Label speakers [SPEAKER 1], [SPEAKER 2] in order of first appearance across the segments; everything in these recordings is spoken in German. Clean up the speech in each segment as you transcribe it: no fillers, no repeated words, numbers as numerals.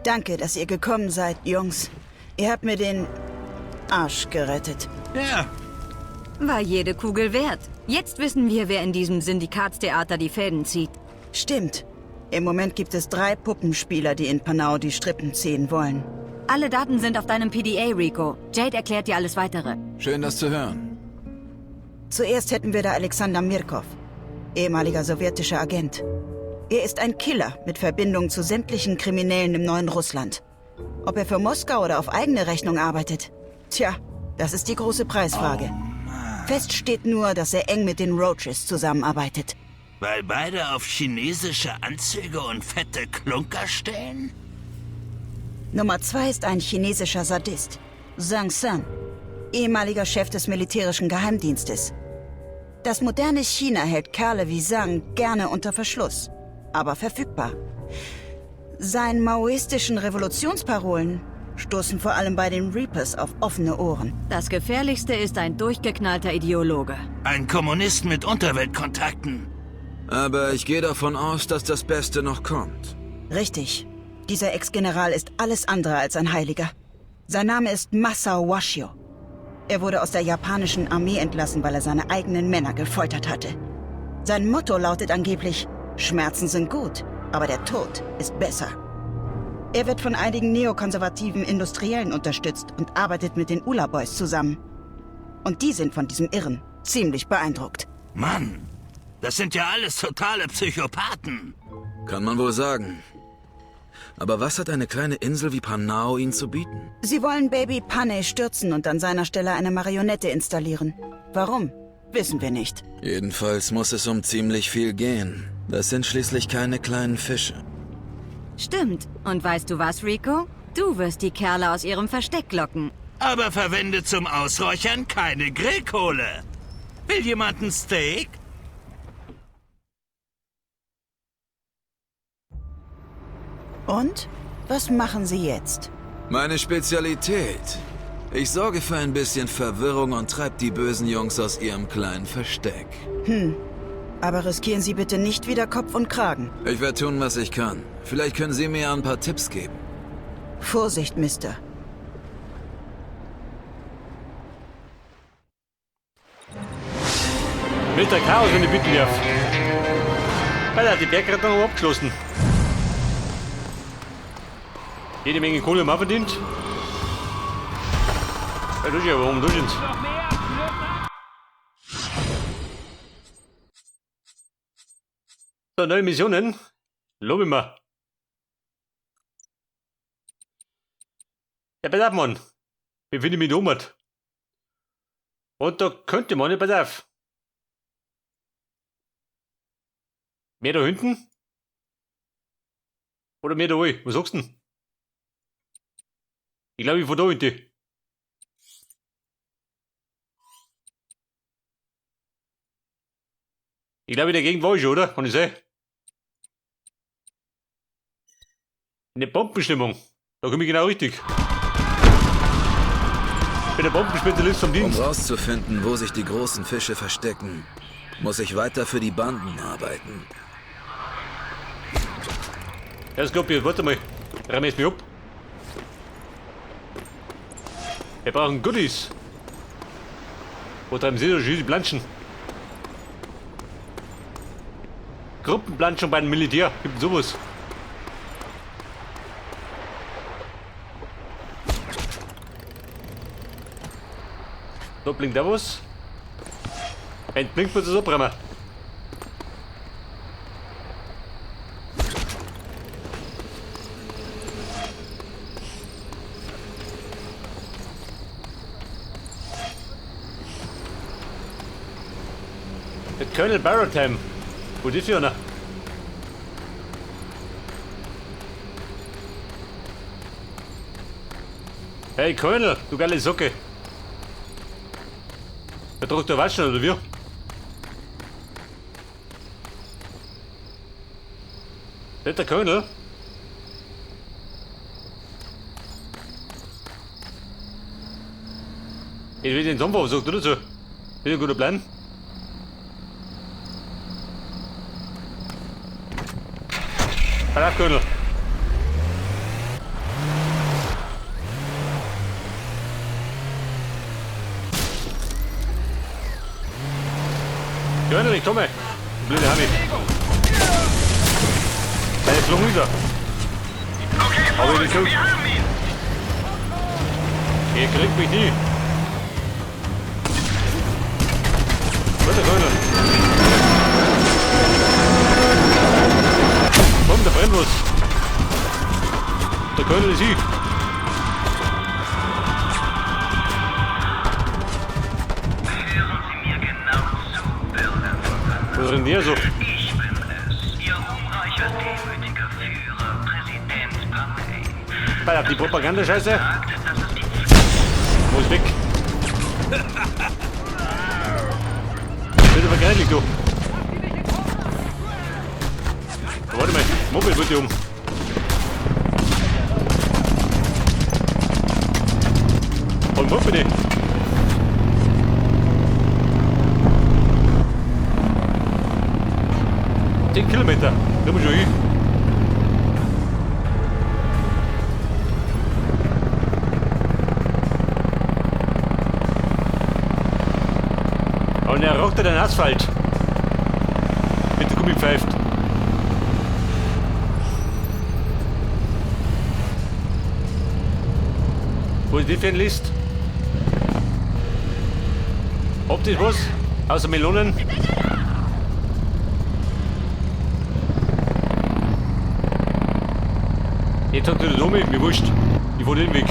[SPEAKER 1] Danke, dass ihr gekommen seid, Jungs. Ihr habt mir den Arsch gerettet.
[SPEAKER 2] Ja.
[SPEAKER 3] War jede Kugel wert. Jetzt wissen wir, wer in diesem Syndikatstheater die Fäden zieht.
[SPEAKER 1] Stimmt. Im Moment gibt es 3 Puppenspieler, die in Panau die Strippen ziehen wollen.
[SPEAKER 3] Alle Daten sind auf deinem PDA, Rico. Jade erklärt dir alles Weitere.
[SPEAKER 4] Schön, das zu hören.
[SPEAKER 1] Zuerst hätten wir da Alexander Mirkov, ehemaliger sowjetischer Agent. Er ist ein Killer mit Verbindung zu sämtlichen Kriminellen im neuen Russland. Ob er für Moskau oder auf eigene Rechnung arbeitet? Tja, das ist die große Preisfrage. Fest steht nur, dass er eng mit den Roaches zusammenarbeitet.
[SPEAKER 2] Weil beide auf chinesische Anzüge und fette Klunker stehen?
[SPEAKER 1] Nummer 2 ist ein chinesischer Sadist. Zhang San, ehemaliger Chef des militärischen Geheimdienstes. Das moderne China hält Kerle wie Zhang gerne unter Verschluss, aber verfügbar. Seinen maoistischen Revolutionsparolen stoßen vor allem bei den Reapers auf offene Ohren.
[SPEAKER 3] Das Gefährlichste ist ein durchgeknallter Ideologe.
[SPEAKER 2] Ein Kommunist mit Unterweltkontakten.
[SPEAKER 4] Aber ich gehe davon aus, dass das Beste noch kommt.
[SPEAKER 1] Richtig. Dieser Ex-General ist alles andere als ein Heiliger. Sein Name ist Masao Washio. Er wurde aus der japanischen Armee entlassen, weil er seine eigenen Männer gefoltert hatte. Sein Motto lautet angeblich: Schmerzen sind gut, aber der Tod ist besser. Er wird von einigen neokonservativen Industriellen unterstützt und arbeitet mit den Ula Boys zusammen. Und die sind von diesem Irren ziemlich beeindruckt.
[SPEAKER 2] Mann, das sind ja alles totale Psychopathen.
[SPEAKER 4] Kann man wohl sagen. Aber was hat eine kleine Insel wie Panau ihnen zu bieten?
[SPEAKER 1] Sie wollen Baby Panay stürzen und an seiner Stelle eine Marionette installieren. Warum? Wissen wir nicht.
[SPEAKER 4] Jedenfalls muss es um ziemlich viel gehen. Das sind schließlich keine kleinen Fische.
[SPEAKER 3] Stimmt. Und weißt du was, Rico? Du wirst die Kerle aus ihrem Versteck locken.
[SPEAKER 2] Aber verwende zum Ausräuchern keine Grillkohle. Will jemand ein Steak?
[SPEAKER 1] Und? Was machen Sie jetzt?
[SPEAKER 4] Meine Spezialität. Ich sorge für ein bisschen Verwirrung und treib die bösen Jungs aus ihrem kleinen Versteck.
[SPEAKER 1] Aber riskieren Sie bitte nicht wieder Kopf und Kragen.
[SPEAKER 4] Ich werde tun, was ich kann. Vielleicht können Sie mir ein paar Tipps geben.
[SPEAKER 1] Vorsicht, Mister.
[SPEAKER 5] Mr. Chaos, wenn ich bitten darf. Weil er hat die Bergrettung abgeschlossen. Jede Menge Kohle haben wir verdient. Ja, das ist ja warum durch uns. So, neue Missionen. Lobe ich mal. Ja, pass auf, Mann. Wie finde ich mich da oben? Und da könnte man nicht, pass auf. Mehr da hinten? Oder mehr da oben? Was sagst du denn? Ich glaube, ich von da hinten. Ich glaube, in der Gegend war ich schon, oder? Kann ich sehen? In der Bombenstimmung. Da komme ich genau richtig. Ich bin der Bombenspezialist vom
[SPEAKER 4] Um
[SPEAKER 5] Dienst.
[SPEAKER 4] rauszufinden, wo sich die großen Fische verstecken, muss ich weiter für die Banden arbeiten.
[SPEAKER 5] Ja, Skorpion, warte mal. Räum jetzt mich ab. Wir brauchen Goodies. Wo treiben Sie da die Planschen? Gruppenplanschen bei dem Militär. Gibt sowas. Da blinkt da was. Wenn blinkt, muss es abbrennen. Der Colonel Barrotham. Wo ist die einer? Hey Colonel, du geile Socke. Wer druckt der Waschen oder wie? Nicht der Colonel? Ich will den Sommer versucht, oder so? Will ein guter Plan? Pass auf, Colonel. nicht, komm her. Blöde Hamid. Er ist runter. Aber ich nicht. Ihr kriegt mich nie. Was der Kölner? Komm, der brennt was. Der Kölner ist ich. Was rennt der so?
[SPEAKER 6] Ich bin es, Ihr ruhmreicher, demütiger Führer, Präsident Parnay.
[SPEAKER 5] Bei die Propaganda-Scheiße.
[SPEAKER 6] Das ist die
[SPEAKER 5] Wo ist weg? Wird aber greinig, du. Warte mal, Mobil wird hier um. Und wo bitte? $10 Kilometer, da muss ich schon hin. Und er rockt den Asphalt. Mit der Gummi pfeift. Wo ist die für ein List? Optisch was? Außer Melonen? Jetzt hat er das um, mir wurscht. Ich wollte den Weg.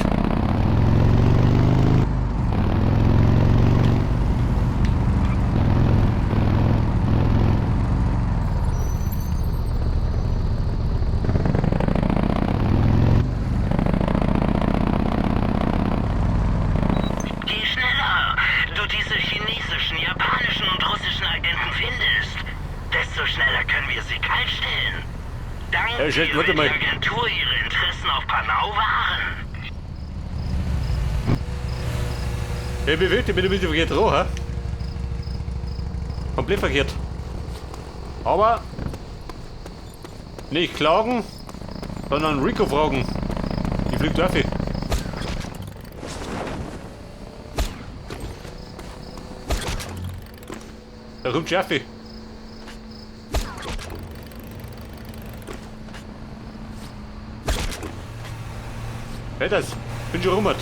[SPEAKER 6] Je schneller du diese chinesischen, japanischen und russischen Agenten findest, desto schneller können wir sie kaltstellen. Dank
[SPEAKER 5] Ja, Chef,
[SPEAKER 6] ihrer
[SPEAKER 5] warte mal.
[SPEAKER 6] Agentur ihre Interessen auf Panau wahren.
[SPEAKER 5] Ja, bewegt, ich bin ein bisschen verkehrt dran, ha? Komplett verkehrt. Aber nicht klagen, sondern Rico fragen. Die fliegt auf. Da kommt Schärfe. Wer das? Bin schon rummert.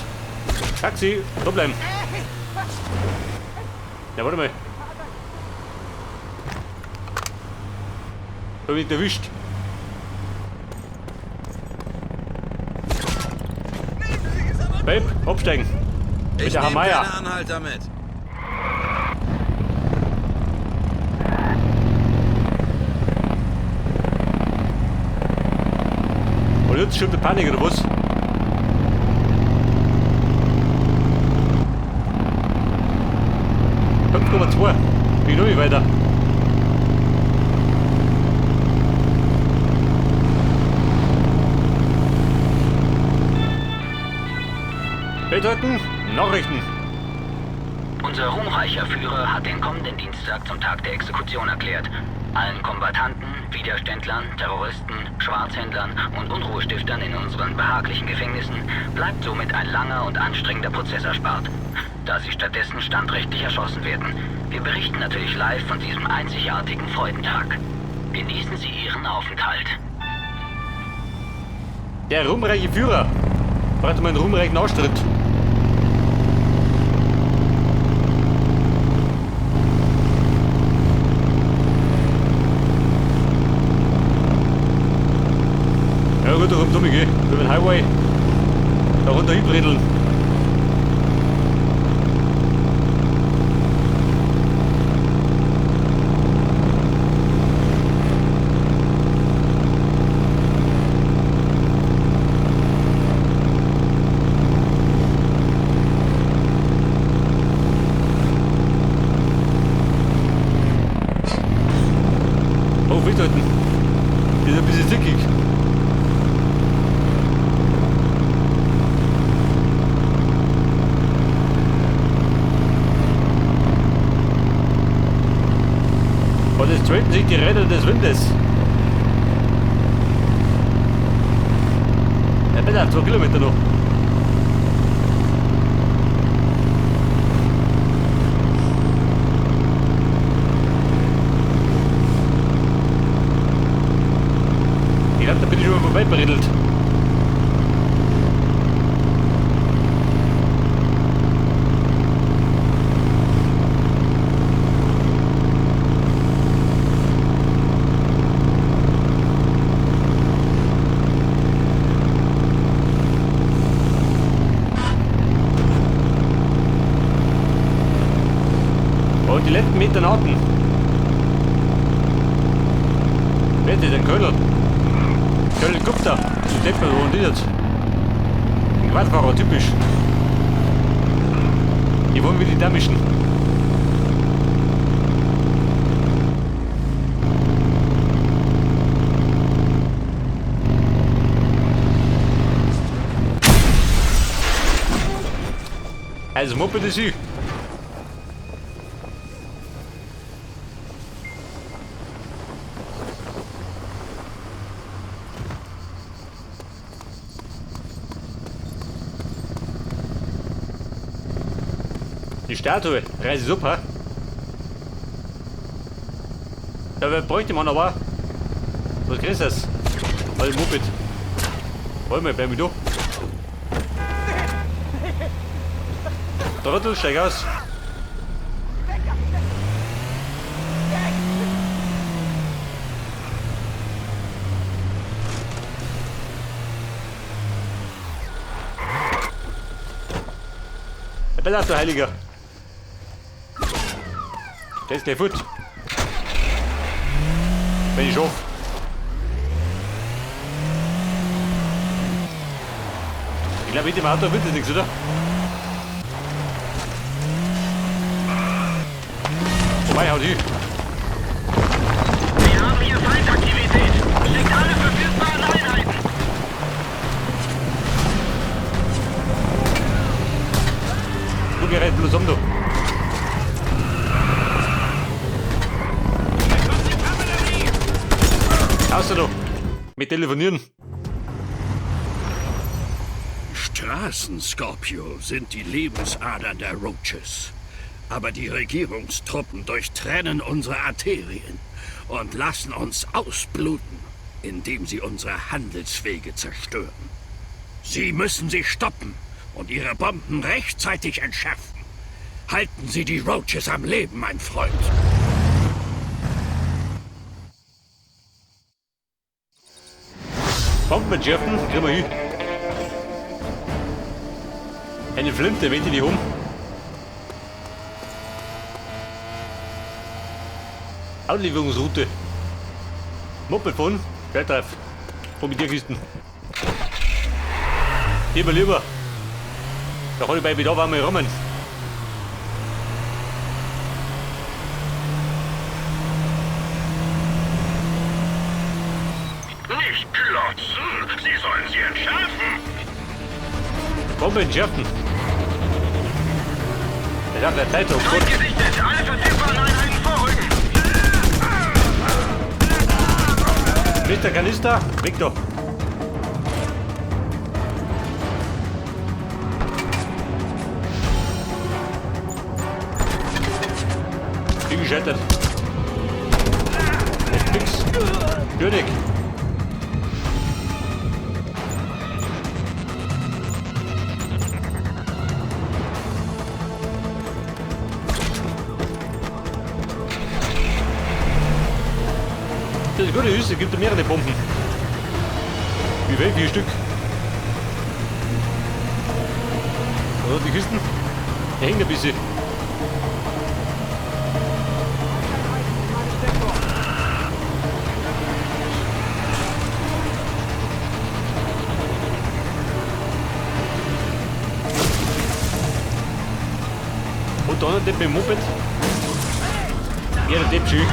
[SPEAKER 5] Taxi, da bleiben. Ja, warte mal. Da bin ich erwischt. Babe, absteigen. Mit
[SPEAKER 4] Ich
[SPEAKER 5] der
[SPEAKER 4] nehme
[SPEAKER 5] Hamaya.
[SPEAKER 4] keine Anhalter mit.
[SPEAKER 5] Und jetzt stimmt die Panik, oder was? .2. Bin noch nicht weiter. Bedeuten, Nachrichten.
[SPEAKER 7] Unser ruhmreicher Führer hat den kommenden Dienstag zum Tag der Exekution erklärt. Allen Kombattanten, Widerständlern, Terroristen, Schwarzhändlern und Unruhestiftern in unseren behaglichen Gefängnissen bleibt somit ein langer und anstrengender Prozess erspart, da sie stattdessen standrechtlich erschossen werden. Wir berichten natürlich live von diesem einzigartigen Freudentag. Genießen Sie Ihren Aufenthalt.
[SPEAKER 5] Der ruhmreiche Führer. Warte mal einen ruhmreichen Austritt. Ja gut, da kommt um, ich geh. Über den Highway. Da runter hinbredeln. Oh, Witterten. Die ist ein bisschen zickig. Und es treten sich die Räder des Windes. Ja, bitte, 2 Kilometer noch. glaube, da bin ich schon mal vorbeiberedelt. Und die letzten Meter Nauten. Wer ist denn Kölner? Köln Gupta. Die Deppel und die jetzt. Ein Quadfahrer, typisch. Die wollen wir die da mischen. Also Moped ist sie. Die Statue, Reise super. Da bräuchte man aber. Was kriegst du das? Halt Moped. Hol mal, bleib mich da. Trottel, steig aus. Pass auf, du Heiliger. Der ist gleich gut. Wenn ich schaffe. Ich glaube, mit dem Auto wird das nichts, oder? Vorbei, haut die.
[SPEAKER 6] Wir haben hier Feindaktivität. Schickt alle verfügbaren Einheiten.
[SPEAKER 5] Du gerät bloß um, du. Außer du. Mit telefonieren.
[SPEAKER 2] Straßenskorpio sind die Lebensadern der Roaches. Aber die Regierungstruppen durchtrennen unsere Arterien und lassen uns ausbluten, indem sie unsere Handelswege zerstören. Sie müssen sie stoppen und ihre Bomben rechtzeitig entschärfen. Halten Sie die Roaches am Leben, mein Freund.
[SPEAKER 5] Bomben entschärfen, kriegen wir hin. Eine Flinte, weht die nicht um. Auslieferungsroute. Moped von Bertreff. Kommandierkisten. Lieber, lieber. Da kann ich bei Bedarf einmal rammen.
[SPEAKER 2] Nicht klotzen! Sie sollen sie entschärfen!
[SPEAKER 5] Bombe entschärfen. Ich hab der Zeitung.
[SPEAKER 6] Feind gesichtet. Alle verfügbaren Einheiten vorrücken.
[SPEAKER 5] Mr. Kanister, Victor. Bin gescheitert. Fix. König. Das ist eine gute Hüste, gibt mehrere Bomben. Wie viel? 4 Stück. Oder die Kisten? Die hängen ein bisschen. Und da noch der mit dem Moped. Ja, der Depp schön.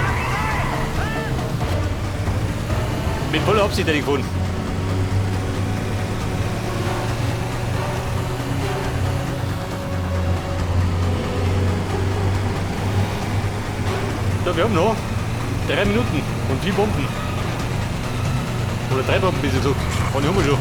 [SPEAKER 5] Mit voller Absicht hätte ich gefunden. So, wir haben noch 3 Minuten und 4 Bomben. Oder 3 Bomben bis jetzt so. Und die haben wir schon.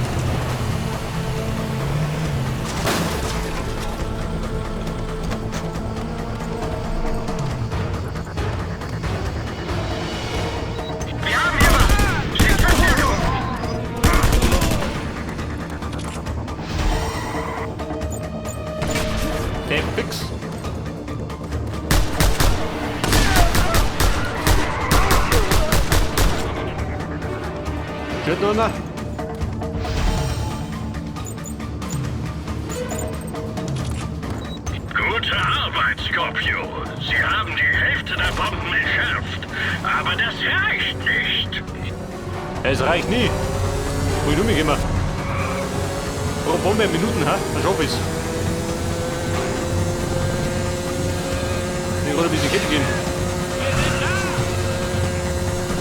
[SPEAKER 5] noch einer?
[SPEAKER 2] Gute Arbeit, Scorpio. Sie haben die Hälfte der Bomben entschärft. Aber das reicht nicht.
[SPEAKER 5] Es reicht nie. Wo ich mich immer. Warum brauchen wir Minuten, ha? Dann schaffe ich's. Ich wollte ein bisschen Kette gehen.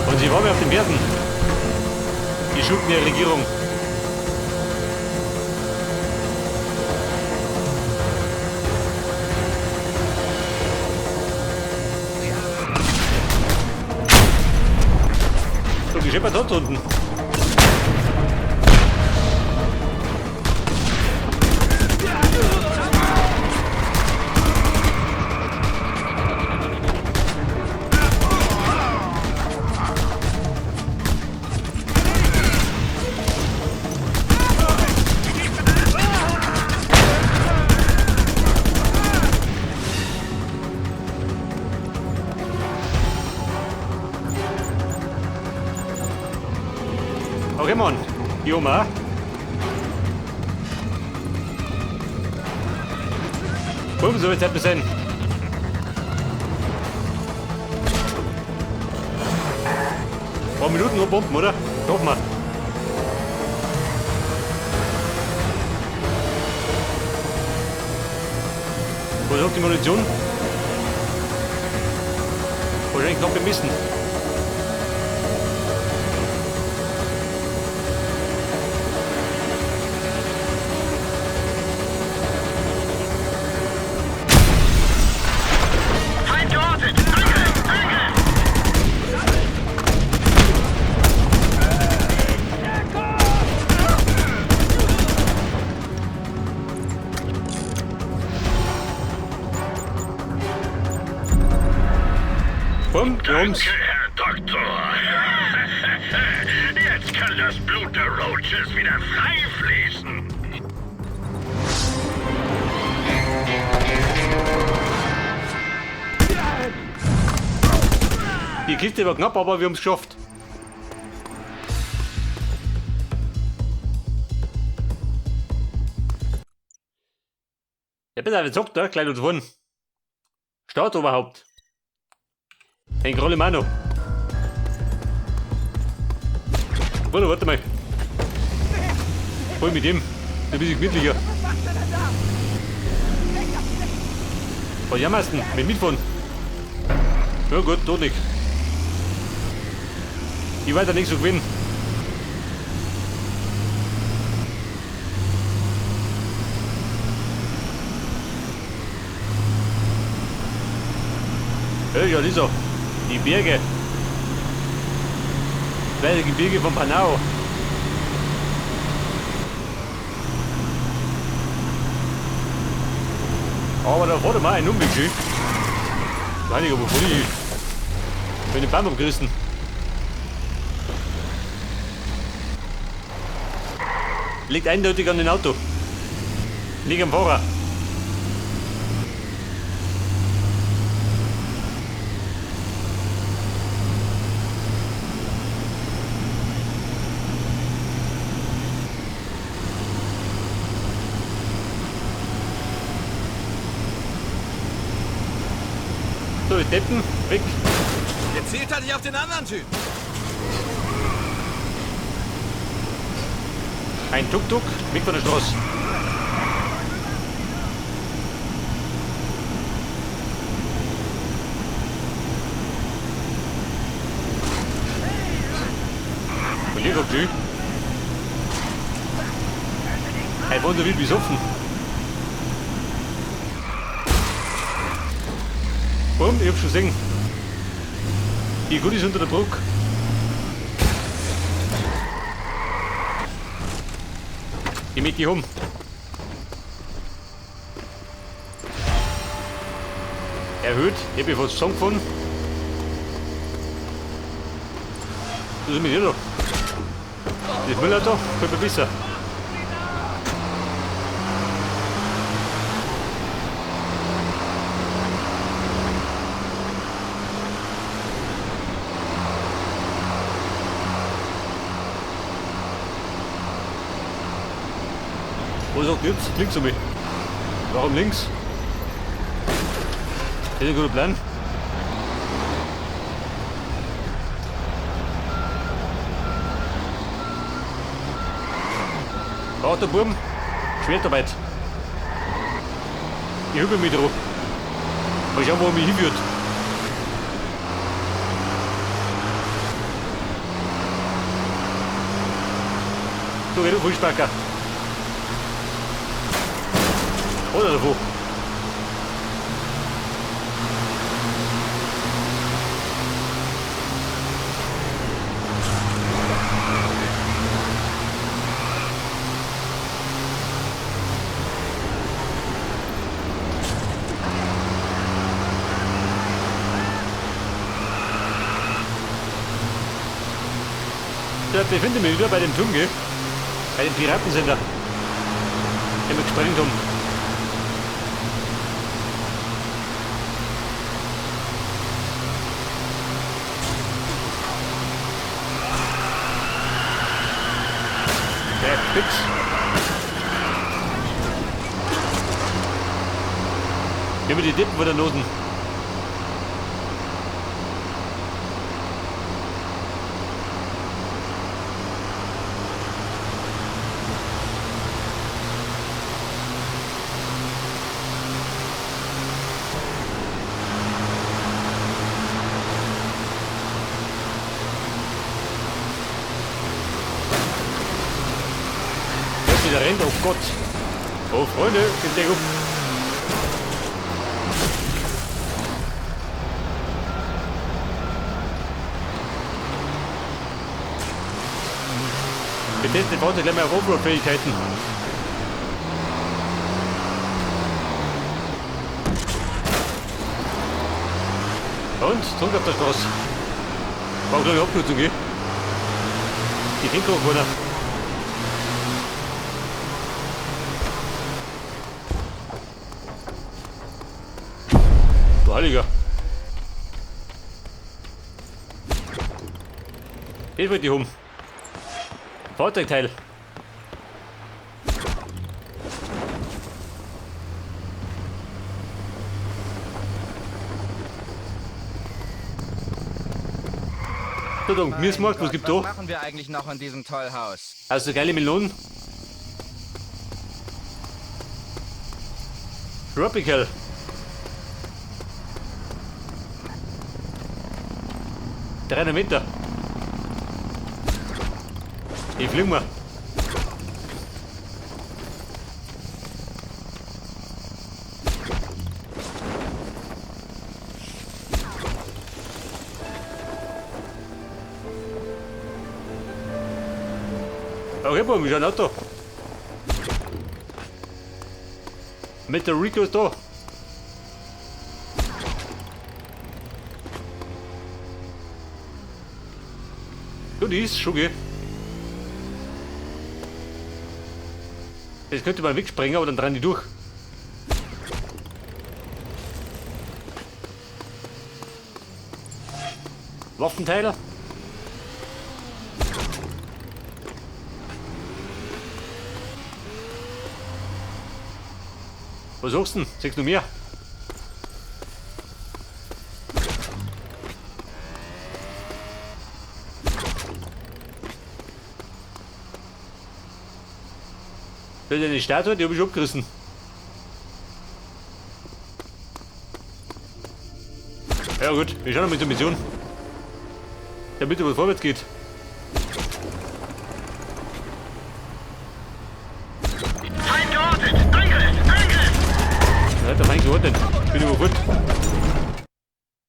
[SPEAKER 5] Und sie waren mir auf den Werten. Die schubten der Regierung. So, die scheppert dort unten. Okay, Mann. Hier oben auch. Bumm, so wird's etwas sein. Ein paar Minuten noch Bomben, oder? Schaffen wir. Wo ist auch die Munition? Wahrscheinlich noch bemessen. Bumm, Jungs.
[SPEAKER 2] Danke, Herr Doktor. Jetzt kann das Blut der Roaches wieder frei fließen.
[SPEAKER 5] Die Kiste war knapp, aber wir haben es geschafft. Ja, bitte, wer sagt da? Gleich uns vorn. Start überhaupt. Ein Grolle Mano. Warte mal. Voll mit dem. Ein bisschen gemütlicher. Was jammerst du denn? Mit mitfahren? Ja gut, tot nicht. Ich weiß ja nicht so gewinnen. Ja, das ist so. Die Berge. Zwei Gebirge von Panau. Aber da vorne mal ein Umweg. Meine ich, aber vor die. Bin den Baum abgerissen. Liegt eindeutig an dem Auto. Liegt am Fahrer. So, Deppen, weg.
[SPEAKER 4] Jetzt zielt halt nicht auf den anderen Typ.
[SPEAKER 5] Ein Tuk-Tuk, weg von der Straße. Und hier kommt sie. Ein Wunder wird besoffen. Bumm, ich hab schon gesehen. Die Gut ist unter der Brücke. Ich mit die um. Erhöht, ich hab fast zusammengefahren. Was ist mit dir da? Das Müller da, kommt mir besser. Wo sagt jetzt? Links um mich. Warum links? Das ist ein guter Plan. Braucht der Buben? Schwertarbeit. Ich hübe mich drauf. Mal schauen, wo er mich hinführt. So, geh du Fußspacker. Oder davor. Da befinde mich wieder bei dem Tunge. Bei den Piratensender. Den wir gesprengt haben. Der Fix. Nehmen wir die Dippen von der Noten. Der rennt, oh Gott. Oh Freunde, geht der um. Wir testen den Fahrzeug gleich mal auf Offroad-Fähigkeiten. Und, zurück auf der Straße. Braucht noch eine Abkürzung, gell? Die Finkerhochwohner. Heiliger. Den wird die um. Fahrzeugteil. Entschuldigung, mir ist Markt, was gibt's da?
[SPEAKER 8] Was machen wir eigentlich noch in diesem Tollhaus?
[SPEAKER 5] Also geile Melonen. Tropical. $300 Meter. Ich flieg mal. Okay, Boom, ist ein Auto. Mit der Rico ist da. So, die ist schon geht. Jetzt könnte man wegsprengen, aber dann dran die durch. Waffenteile. Was sagst du denn? Sagst du mehr? Das ist eine Statue, die habe ich abgerissen. Ja gut, wir schauen mal mit der Mission. Damit es vorwärts geht.
[SPEAKER 6] Feind geortet! Angriff! Angriff!
[SPEAKER 5] Ja, der Feind geortet. Bin überfordert.